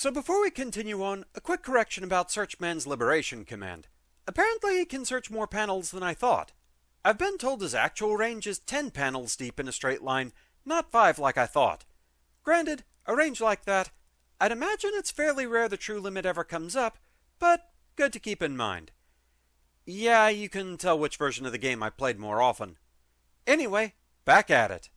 So before we continue on, a quick correction about Searchman's Liberation command. Apparently he can search more panels than I thought. I've been told his actual range is 10 panels deep in a straight line, not 5 like I thought. Granted, a range like that, I'd imagine it's fairly rare the true limit ever comes up, but good to keep in mind. Yeah, you can tell which version of the game I played more often. Anyway, back at it.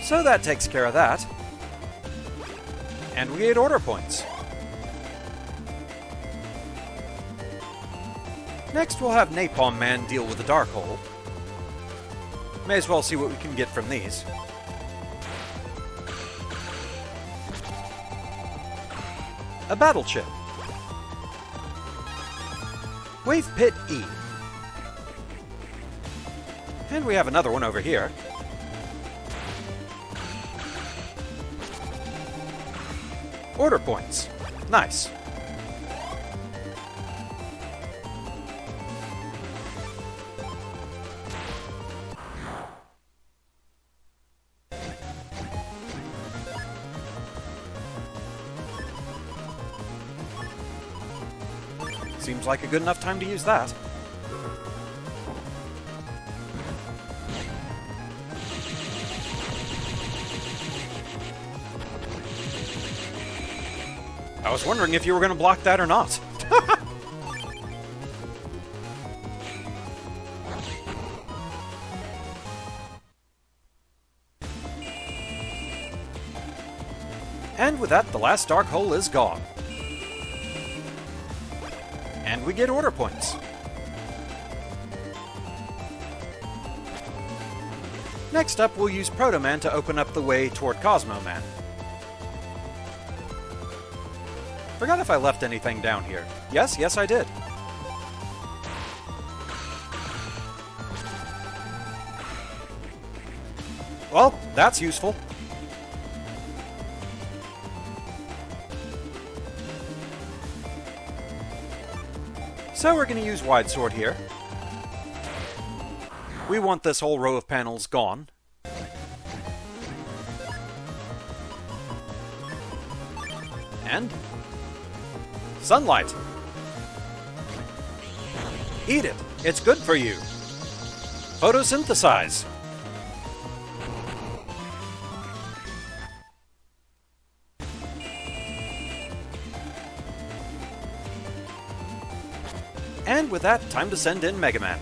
So that takes care of that. And we get order points. Next we'll have Napalm Man deal with the Dark Hole. May as well see what we can get from these. A battle chip. Wave Pit E. And we have another one over here. Order points. Nice. Seems like a good enough time to use that. I was wondering if you were going to block that or not. And with that, the last dark hole is gone. And we get order points. Next up, we'll use ProtoMan to open up the way toward Cosmo-Man. Forgot if I left anything down here. Yes, I did. Well, that's useful. So we're going to use Wide Sword here. We want this whole row of panels gone. And sunlight. Eat it. It's good for you. Photosynthesize. And with that, time to send in Megaman.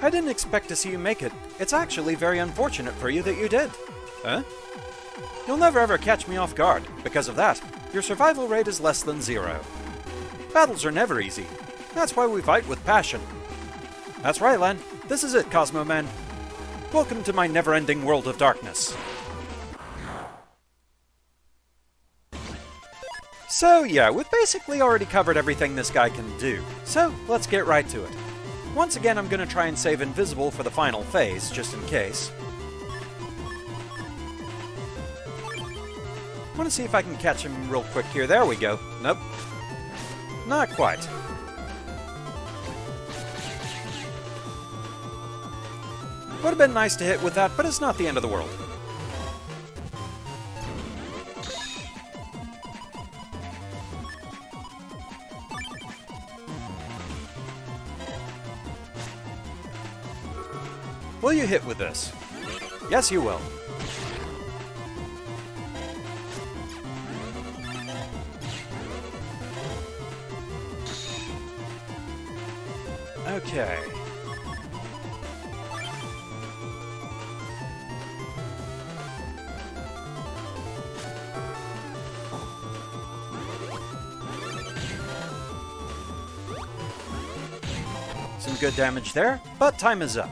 I didn't expect to see you make it. It's actually very unfortunate for you that you did. Huh? You'll never ever catch me off guard. Because of that, your survival rate is less than 0. Battles are never easy. That's why we fight with passion. That's right, Len. This is it, Cosmo-Man. Welcome to my never-ending world of darkness. So yeah, we've basically already covered everything this guy can do. So let's get right to it. Once again, I'm going to try and save Invisible for the final phase, just in case. I want to see if I can catch him real quick here. There we go. Nope. Not quite. Would have been nice to hit with that, but it's not the end of the world. Will you hit with this? Yes, you will. Okay. Some good damage there, but time is up.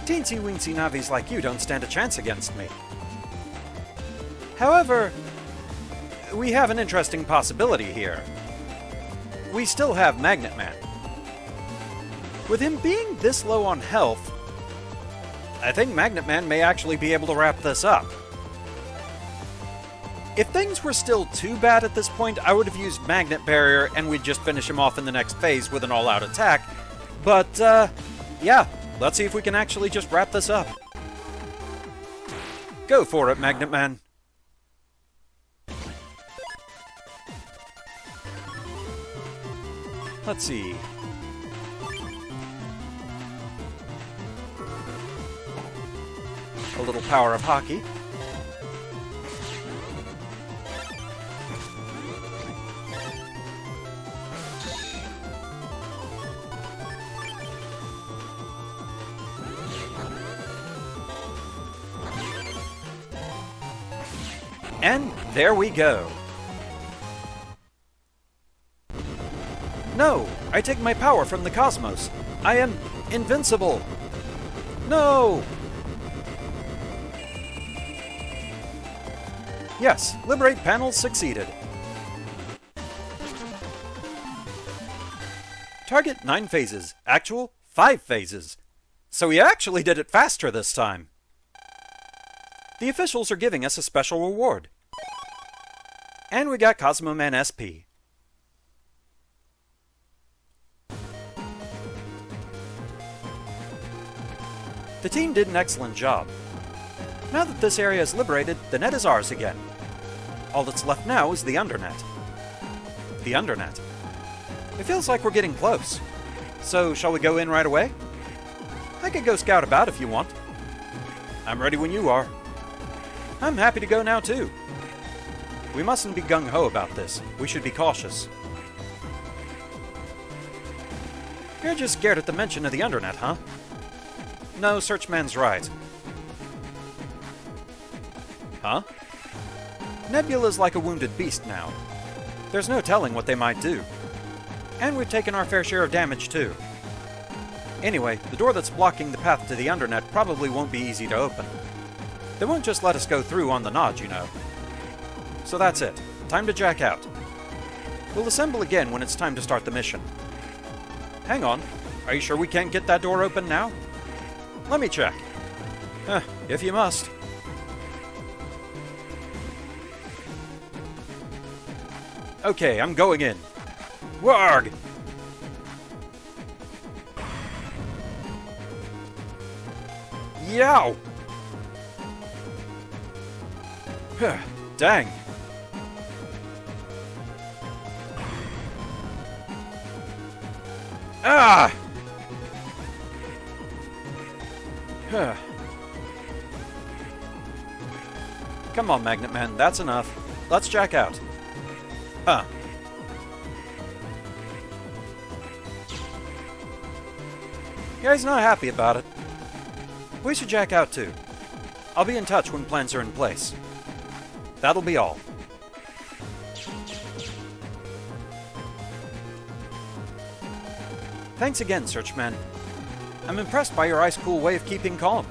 Teensy-weensy Navis like you don't stand a chance against me. However, we have an interesting possibility here. We still have Magnet Man. With him being this low on health, I think Magnet Man may actually be able to wrap this up. If things were still too bad at this point, I would have used Magnet Barrier and we'd just finish him off in the next phase with an all-out attack. But, yeah, let's see if we can actually just wrap this up. Go for it, Magnet Man. Let's see. A little power of hockey. And there we go. No! I take my power from the cosmos. I am invincible. No! Yes, liberate panels succeeded. Target 9 phases. Actual 5 phases. So we actually did it faster this time. The officials are giving us a special reward. And we got Cosmo Man SP. The team did an excellent job. Now that this area is liberated, the net is ours again. All that's left now is the undernet. The undernet. It feels like we're getting close. So, shall we go in right away? I could go scout about if you want. I'm ready when you are. I'm happy to go now too. We mustn't be gung-ho about this. We should be cautious. You're just scared at the mention of the undernet, huh? No, Searchman's right. Huh? Nebula's like a wounded beast now. There's no telling what they might do. And we've taken our fair share of damage too. Anyway, the door that's blocking the path to the undernet probably won't be easy to open. They won't just let us go through on the nod, you know. So that's it. Time to jack out. We'll assemble again when it's time to start the mission. Hang on. Are you sure we can't get that door open now? Let me check. If you must. Okay, I'm going in. Warg! Yow! Dang. Ah! Come on, Magnet Man, that's enough. Let's jack out. Huh. Yeah, he's not happy about it. We should jack out too. I'll be in touch when plans are in place. That'll be all. Thanks again, Searchman. I'm impressed by your ice-cool way of keeping calm.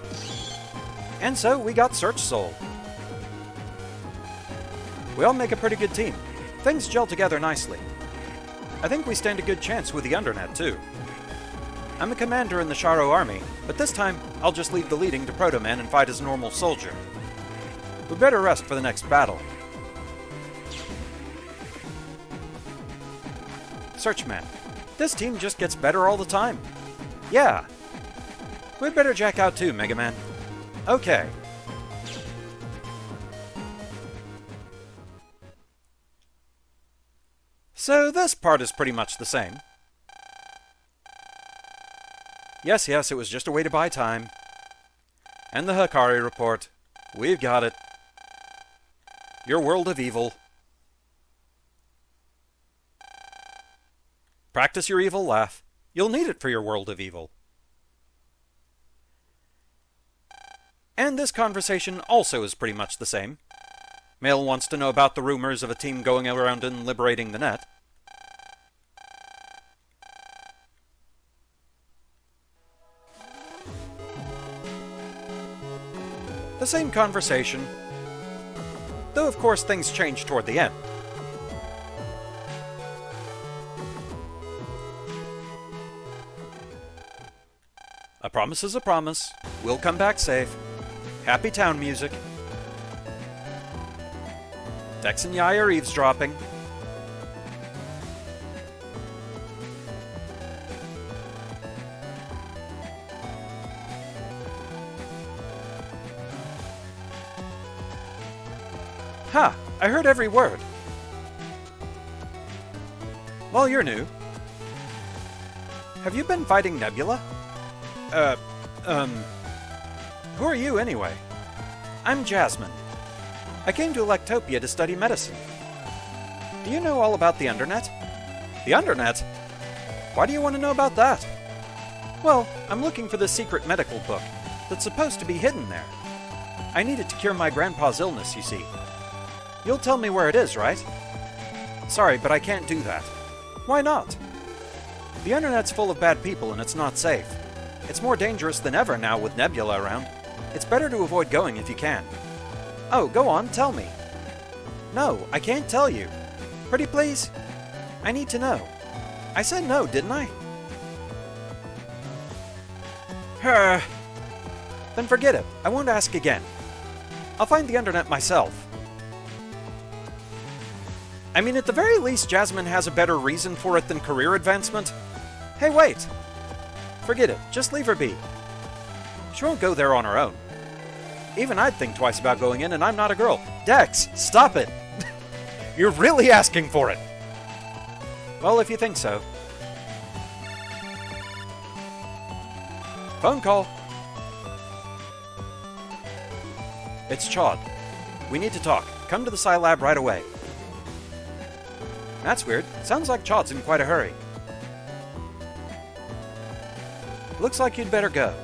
And so, we got Search Soul. We all make a pretty good team. Things gel together nicely. I think we stand a good chance with the undernet, too. I'm a commander in the Sharo army, but this time, I'll just leave the leading to ProtoMan and fight as a normal soldier. We'd better rest for the next battle. Searchman, this team just gets better all the time. Yeah. We'd better jack out too, Megaman. Okay. So this part is pretty much the same. Yes, it was just a way to buy time. And the Hikari report. We've got it. Your world of evil. Practice your evil laugh. You'll need it for your world of evil. And this conversation also is pretty much the same. Mail wants to know about the rumors of a team going around and liberating the net. The same conversation, though of course things change toward the end. A promise is a promise. We'll come back safe. Happy town music. Dex and Yai are eavesdropping. Ha! I heard every word. Well, you're new. Have you been fighting Nebula? Who are you, anyway? I'm Jasmine. I came to Electopia to study medicine. Do you know all about the Undernet? The Undernet? Why do you want to know about that? Well, I'm looking for this secret medical book that's supposed to be hidden there. I need it to cure my grandpa's illness, you see. You'll tell me where it is, right? Sorry, but I can't do that. Why not? The Internet's full of bad people and it's not safe. It's more dangerous than ever now with Nebula around. It's better to avoid going if you can. Oh, go on, tell me. No, I can't tell you. Pretty please? I need to know. I said no, didn't I? Then forget it. I won't ask again. I'll find the Internet myself. I mean, at the very least, Jasmine has a better reason for it than career advancement. Hey, wait! Forget it. Just leave her be. She won't go there on her own. Even I'd think twice about going in, and I'm not a girl. Dex, stop it! You're really asking for it! Well, if you think so. Phone call. It's Chod. We need to talk. Come to the Psi Lab right away. That's weird. Sounds like Chod's in quite a hurry. Looks like you'd better go.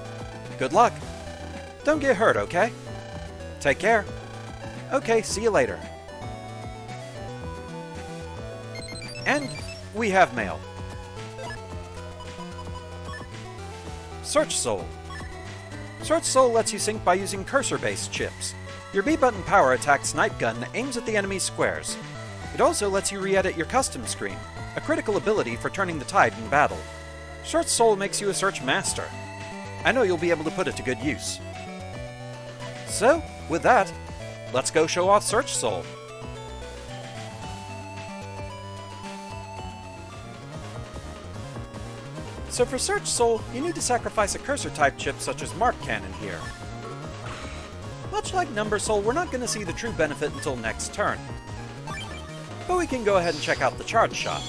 Good luck. Don't get hurt, okay? Take care. Okay, see you later. And we have mail. Search Soul. Search Soul lets you sync by using cursor-based chips. Your B-button power attack snipe gun aims at the enemy's squares. It also lets you re-edit your custom screen, a critical ability for turning the tide in battle. Search Soul makes you a search master. I know you'll be able to put it to good use. So, with that, let's go show off Search Soul. So for Search Soul, you need to sacrifice a cursor-type chip such as Mark Cannon here. Much like Number Soul, we're not going to see the true benefit until next turn. But we can go ahead and check out the Charge Shot.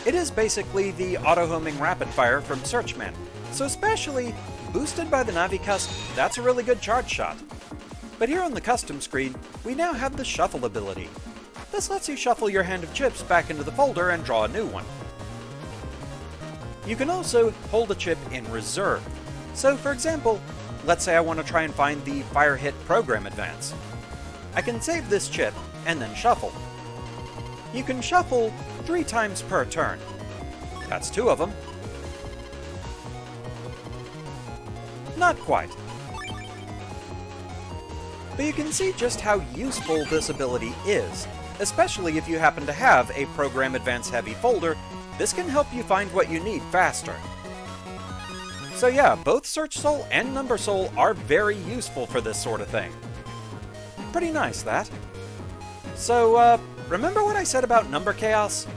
It is basically the auto-homing rapid fire from Searchman, so especially boosted by the Navi custom, that's a really good charge shot. But here on the custom screen, we now have the Shuffle ability. This lets you shuffle your hand of chips back into the folder and draw a new one. You can also hold a chip in reserve. So for example, let's say I want to try and find the Fire Hit Program Advance. I can save this chip and then shuffle. You can shuffle 3 times per turn. That's 2 of them. Not quite. But you can see just how useful this ability is, especially if you happen to have a Program Advance heavy folder. This can help you find what you need faster. So yeah, both Search Soul and Number Soul are very useful for this sort of thing. Pretty nice, that. So, remember what I said about Number Chaos?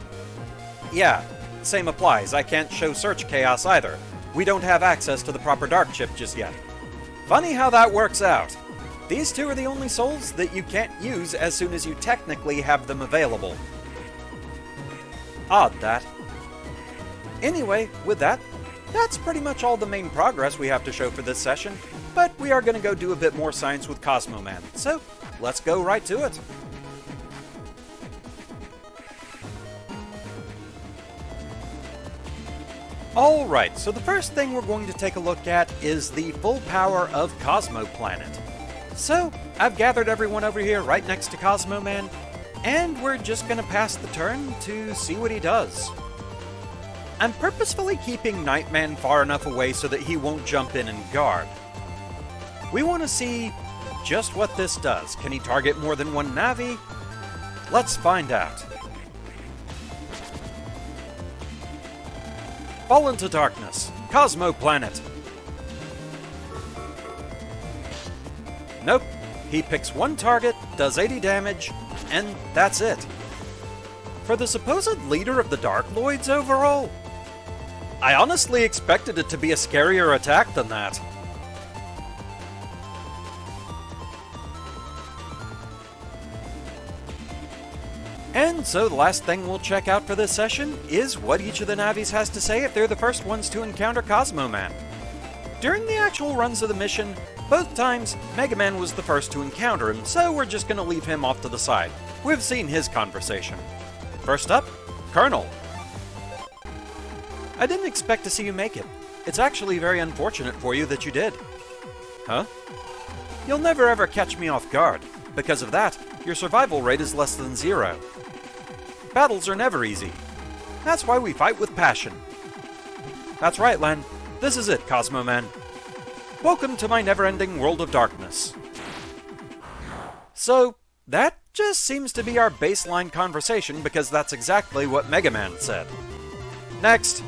Yeah, same applies. I can't show Search Chaos either. We don't have access to the proper Dark chip just yet. Funny how that works out. These two are the only souls that you can't use as soon as you technically have them available. Odd, that. Anyway, with that, that's pretty much all the main progress we have to show for this session, but we are going to go do a bit more science with Cosmo-Man, so let's go right to it. Alright, so the first thing we're going to take a look at is the full power of Cosmo Planet. So, I've gathered everyone over here right next to Cosmo-Man, and we're just going to pass the turn to see what he does. I'm purposefully keeping Nightman far enough away so that he won't jump in and guard. We want to see just what this does. Can he target more than one Navi? Let's find out. Fall into darkness. Cosmo Planet. Nope. He picks one target, does 80 damage, and that's it. For the supposed leader of the Dark Lloyds overall, I honestly expected it to be a scarier attack than that. And so the last thing we'll check out for this session is what each of the Navis has to say if they're the first ones to encounter Cosmo-Man. During the actual runs of the mission, both times, Megaman was the first to encounter him, so we're just gonna leave him off to the side. We've seen his conversation. First up, Colonel. I didn't expect to see you make it. It's actually very unfortunate for you that you did. Huh? You'll never ever catch me off guard. Because of that, your survival rate is less than 0. Battles are never easy. That's why we fight with passion. That's right, Len. This is it, Cosmo-Man. Welcome to my never-ending world of darkness. So, that just seems to be our baseline conversation because that's exactly what Megaman said. Next.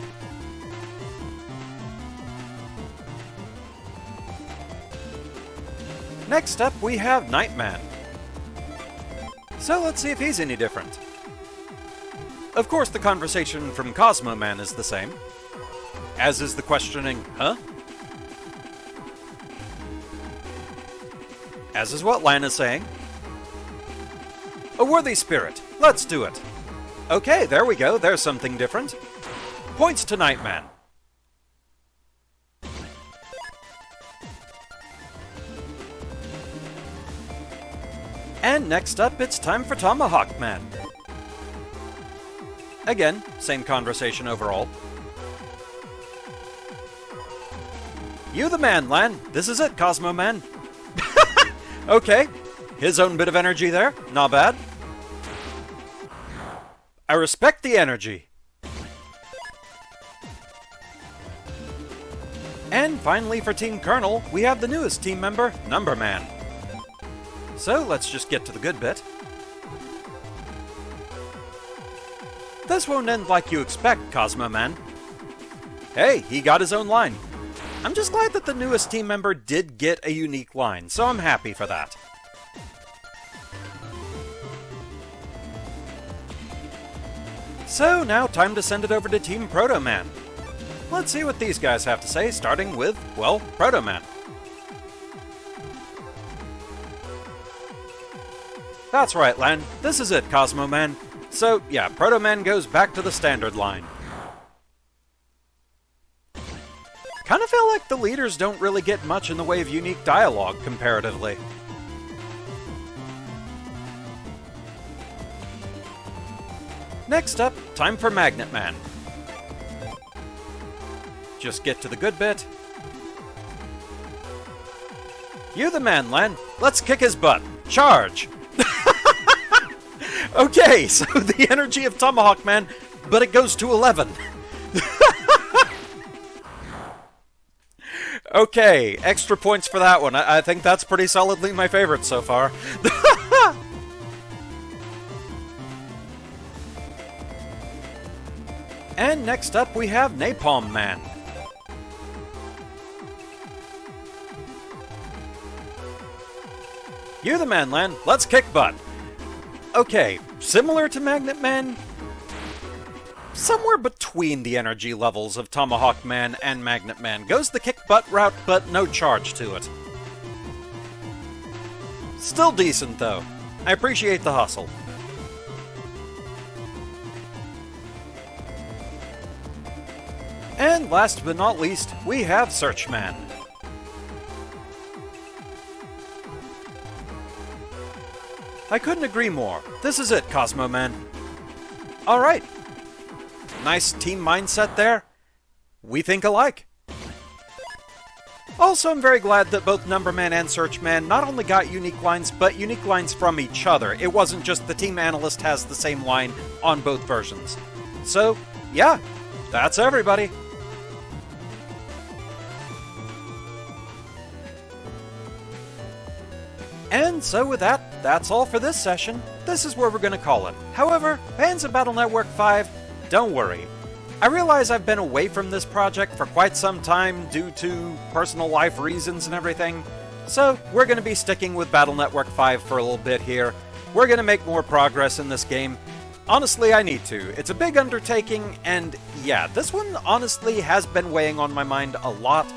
Next up, we have Nightman. So let's see if he's any different. Of course, the conversation from Cosmo-Man is the same. As is the questioning, huh? As is what Lan is saying. A worthy spirit. Let's do it. Okay, there we go. There's something different. Points to Nightman. And next up, it's time for Tomahawk Man. Again, same conversation overall. You the man, Lan. This is it, Cosmo-Man. Okay, his own bit of energy there. Not bad. I respect the energy. And finally for Team Colonel, we have the newest team member, Numberman. So let's just get to the good bit. This won't end like you expect, Cosmo-Man. Hey, he got his own line. I'm just glad that the newest team member did get a unique line, so I'm happy for that. So now time to send it over to Team ProtoMan. Let's see what these guys have to say, starting with, well, ProtoMan. That's right, Lan. This is it, Cosmo-Man. So, yeah, ProtoMan goes back to the standard line. Kinda feel like the leaders don't really get much in the way of unique dialogue, comparatively. Next up, time for Magnet Man. Just get to the good bit. You the man, Len. Let's kick his butt. Charge! Okay, so the energy of Tomahawk Man, but it goes to 11. Okay, extra points for that one. I think that's pretty solidly my favorite so far. And next up we have Napalm Man. You the man, Len. Let's kick butt. Okay, similar to Magnet Man, somewhere between the energy levels of Tomahawk Man and Magnet Man. Goes the kick butt route, but no charge to it. Still decent, though. I appreciate the hustle. And last but not least, we have Searchman. I couldn't agree more. This is it, Cosmo-Man. Alright. Nice team mindset there. We think alike. Also, I'm very glad that both Numberman and Searchman not only got unique lines, but unique lines from each other. It wasn't just the team analyst has the same line on both versions. So, yeah, that's everybody. And so with that, that's all for this session. This is where we're going to call it. However, fans of Battle Network 5, don't worry. I realize I've been away from this project for quite some time due to personal life reasons and everything, So, we're going to be sticking with Battle Network 5 for a little bit here. We're going to make more progress in this game. Honestly, I need to. It's a big undertaking, and yeah, this one honestly has been weighing on my mind a lot.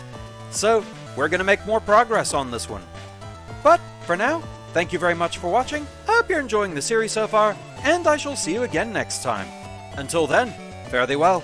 So, we're going to make more progress on this one. But, for now, thank you very much for watching. I hope you're enjoying the series so far, and I shall see you again next time. Until then, fare thee well.